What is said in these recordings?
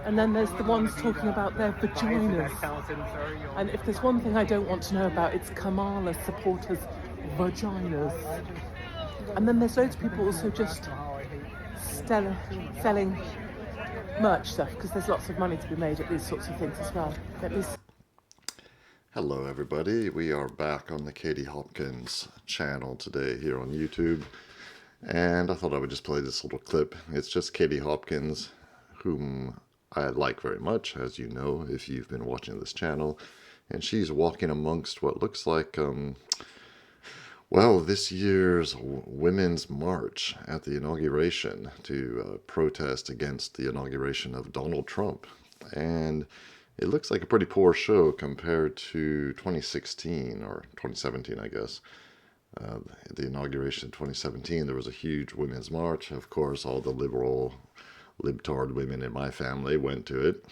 And then there's the ones talking about their vaginas. And if there's one thing I don't want to know about, it's Kamala supporters' vaginas. And then there's loads of people also just selling merch stuff, because there's lots of money to be made at these sorts of things as well. Hello everybody, we are back on the Katie Hopkins channel today here on YouTube, and I thought I would just play this little clip. It's just Katie Hopkins, whom I like very much, as you know if you've been watching this channel, and she's walking amongst what looks like this year's Women's March at the Inauguration to protest against the inauguration of Donald Trump. And it looks like a pretty poor show compared to 2016, or 2017, I guess. The inauguration in 2017, there was a huge women's march. Of course, all the libtard women in my family went to it.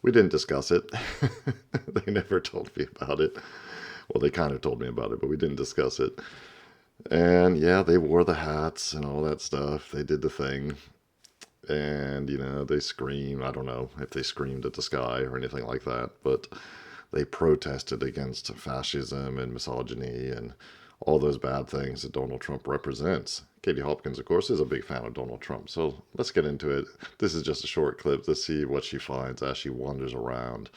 We didn't discuss it. They never told me about it. Well, they kind of told me about it, but we didn't discuss it. And yeah, they wore the hats and all that stuff. They did the thing. And, you know, they screamed. I don't know if they screamed at the sky or anything like that, but they protested against fascism and misogyny and all those bad things that Donald Trump represents. Katie Hopkins, of course, is a big fan of Donald Trump. So let's get into it. This is just a short clip. Let's see what she finds as she wanders around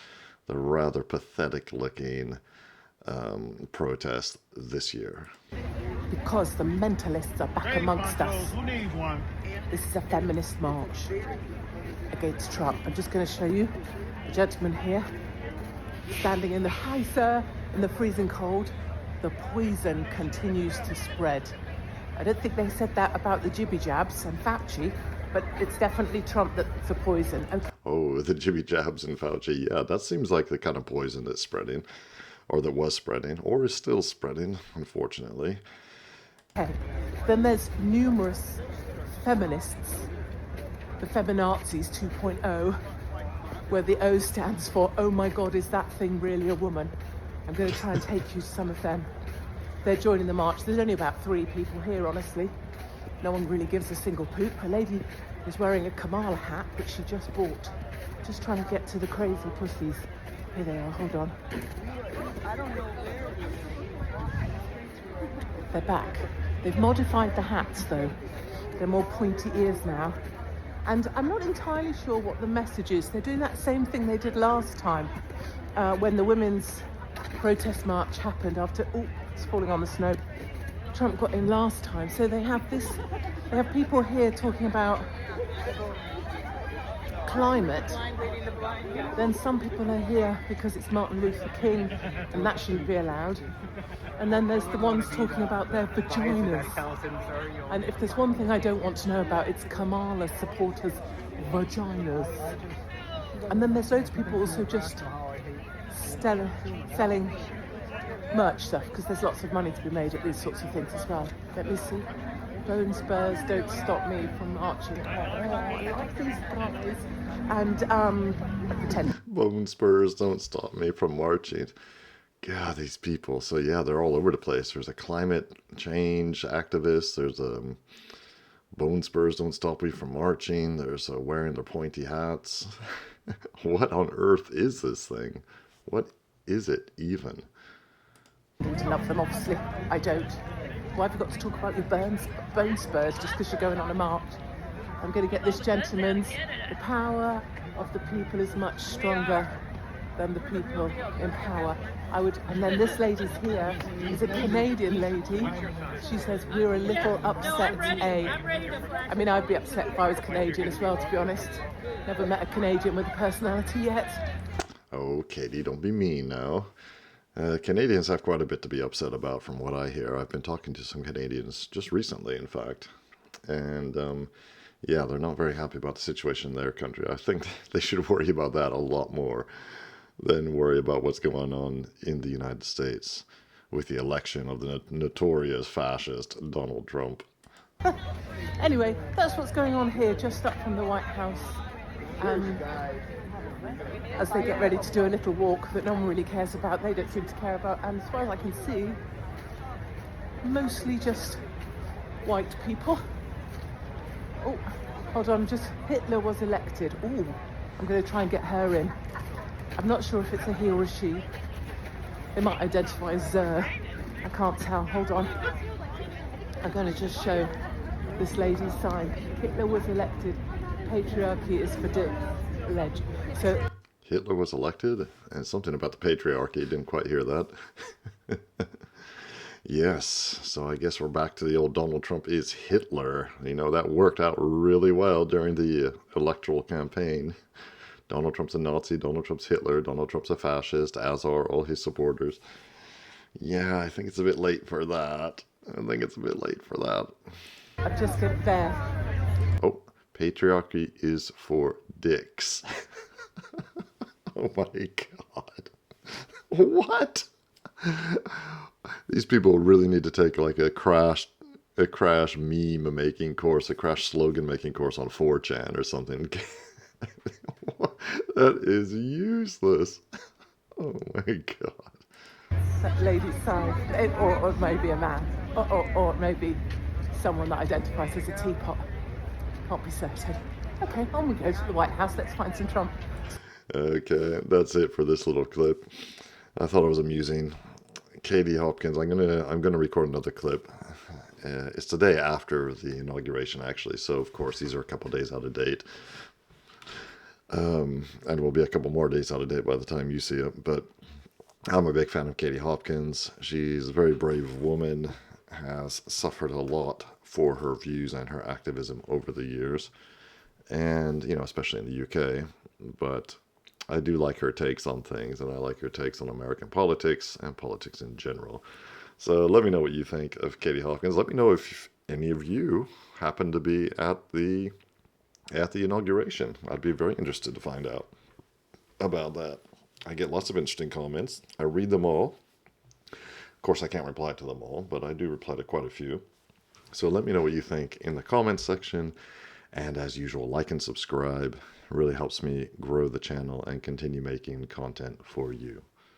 the rather pathetic-looking protest this year. Because the mentalists are back amongst us. This is a feminist march against Trump. I'm just going to show you a gentleman here standing in the in the freezing cold. The poison continues to spread. I don't think they said that about the jibby jabs and Fauci, but it's definitely Trump that's the poison. Okay. Oh, the jibby jabs and Fauci. Yeah, that seems like the kind of poison that's spreading, or that was spreading, or is still spreading, unfortunately. Okay. Then there's numerous feminists, the feminazis 2.0, where the O stands for, oh my God, is that thing really a woman? I'm going to try and take you to some of them. They're joining the march. There's only about 3 people here, honestly. No one really gives a single poop. A lady is wearing a Kamala hat, which she just bought. Just trying to get to the crazy pussies. Here they are, hold on. They're back. They've modified the hats though. They're more pointy ears now. And I'm not entirely sure what the message is. They're doing that same thing they did last time when the women's protest march happened after, it's falling on the snow. Trump got in last time. So they have people here talking about climate. Then some people are here because it's Martin Luther King and that shouldn't be allowed. And then there's the ones talking about their vaginas. And if there's one thing I don't want to know about, it's Kamala supporters' vaginas. And then there's loads of people also just selling merch stuff, because there's lots of money to be made at these sorts of things as well. Let me see. Bone spurs don't stop me from marching. Oh, I like these guys. And pretend. Bone spurs don't stop me from marching. God, these people. So yeah, they're all over the place. There's a climate change activist. There's bone spurs don't stop me from marching. There's wearing their pointy hats. What on earth is this thing? What is it even? To love them, obviously. I don't. Why have you got to talk about your bone spurs just because you're going on a march? I'm going to get this gentleman's. The power of the people is much stronger than the people in power. And then this lady's here is a Canadian lady. She says, we're a little upset, I mean, I'd be upset if I was Canadian as well, to be honest. Never met a Canadian with a personality yet. Oh, Katie, don't be mean now. Canadians have quite a bit to be upset about from what I hear. I've been talking to some Canadians just recently, in fact. And yeah, they're not very happy about the situation in their country. I think they should worry about that a lot more than worry about what's going on in the United States with the election of the notorious fascist Donald Trump. Anyway, that's what's going on here, just up from the White House. As they get ready to do a little walk that no one really cares about, they don't seem to care about, and as far as I can see, mostly just white people. Oh, hold on, just Hitler was elected. Oh, I'm going to try and get her in. I'm not sure if it's a he or a she. They might identify as I can't tell. Hold on. I'm going to just show this lady's sign. Hitler was elected. Patriarchy is for dicks. Ledge. So Hitler was elected? And something about the patriarchy. Didn't quite hear that. Yes, so I guess we're back to the old Donald Trump is Hitler. You know, that worked out really well during the electoral campaign. Donald Trump's a Nazi, Donald Trump's Hitler, Donald Trump's a fascist, as are all his supporters. Yeah, I think it's a bit late for that. I've just got there. Oh, patriarchy is for dicks. Oh my God. What? These people really need to take like a crash meme making course, a crash slogan making course on 4chan or something. That is useless. Oh my God. That lady's sign, or maybe a man, or maybe someone that identifies as a teapot. Can't be certain. Okay, on we go to the White House. Let's find some Trump. Okay, that's it for this little clip. I thought it was amusing. Katie Hopkins, I'm gonna record another clip. It's the day after the inauguration, actually, so of course these are a couple days out of date. And will be a couple more days out of date by the time you see it. But I'm a big fan of Katie Hopkins. She's a very brave woman, has suffered a lot for her views and her activism over the years, and, you know, especially in the UK. But I do like her takes on things, and I like her takes on American politics and politics in general. So let me know what you think of Katie Hopkins. Let me know if any of you happen to be at the inauguration. I'd be very interested to find out about that. I get lots of interesting comments. I read them all. Of course, I can't reply to them all, but I do reply to quite a few. So let me know what you think in the comments section. And as usual, like and subscribe. It really helps me grow the channel and continue making content for you.